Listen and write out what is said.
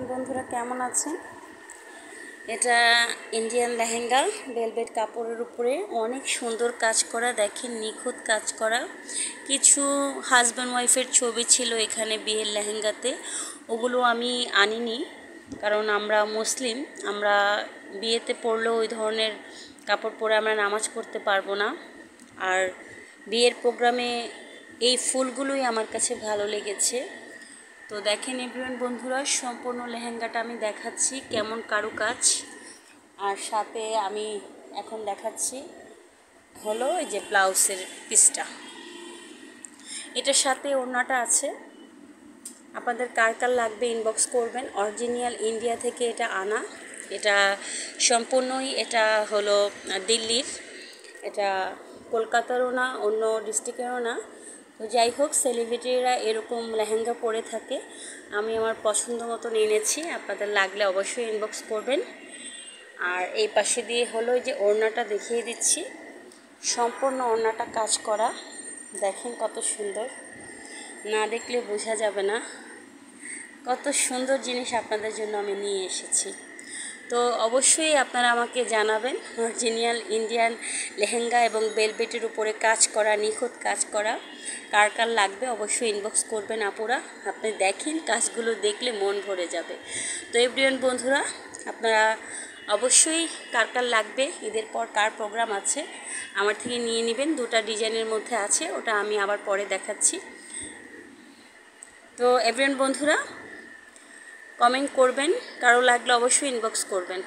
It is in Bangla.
এভরিওয়ান বন্ধুরা কেমন আছেন? এটা ইন্ডিয়ান লেহেঙ্গা ভেলভেট কাপড়ের উপরে অনেক সুন্দর কাজ করা, দেখেন নিখুঁত কাজ করা। কিছু হাজব্যান্ড ওয়াইফের ছবি ছিল এখানে বিয়ের লেহেঙ্গাতে, ওগুলো আমি আনিনি কারণ আমরা মুসলিম, আমরা বিয়েতে পরলেও ওই ধরনের কাপড় পরে আমরা নামাজ পড়তে পারবো না। আর বিয়ের প্রোগ্রামে এই ফুলগুলোই আমার কাছে ভালো লেগেছে। তো দেখেন এভরিওয়ান বন্ধুরা, সম্পূর্ণ লেহেঙ্গাটা আমি দেখাচ্ছি কেমন কারুকাজ, আর সাথে আমি এখন দেখাচ্ছি হলো এই যে ব্লাউজের পিসটা, এটার সাথে ওড়নাটা আছে। আপনাদের কার কার লাগবে ইনবক্স করবেন। অরিজিনাল ইন্ডিয়া থেকে এটা আনা, এটা সম্পূর্ণই এটা হলো দিল্লির, এটা কলকাতারও না, অন্য ডিস্ট্রিক্টেরও না। তো যাই হোক, সেলিব্রিটিরা এরকম লেহেঙ্গা পরে থাকে, আমি আমার পছন্দ মতন এনেছি। আপনাদের লাগলে অবশ্যই ইনবক্স করবেন। আর এই পাশে দিয়ে হলো যে ওড়নাটা দেখিয়ে দিচ্ছি, সম্পূর্ণ ওড়নাটা কাজ করা, দেখেন কত সুন্দর, না দেখলে বোঝা যাবে না কত সুন্দর জিনিস আপনাদের জন্য আমি নিয়ে এসেছি। তো অবশ্যই আপনারা আমাকে জানাবেন অরিজিনাল ইন্ডিয়ান লেহেঙ্গা এবং ভেলভেটের উপরে কাজ করা, নিখুঁত কাজ করা কার কার লাগবে অবশ্যই ইনবক্স করবেন আপুরা। আপনি দেখেন কাজগুলো দেখলে মন ভরে যাবে। তো এভরিওয়ান বন্ধুরা, আপনারা অবশ্যই কার কার লাগবে, ঈদের পর কার প্রোগ্রাম আছে আমার থেকে নিয়ে নেবেন। দুটা ডিজাইনের মধ্যে আছে, ওটা আমি আবার পরে দেখাচ্ছি। তো এভরিওয়ান বন্ধুরা, কমেন্ট করবেন, কারো লাগলে অবশ্যই ইনবক্স করবেন।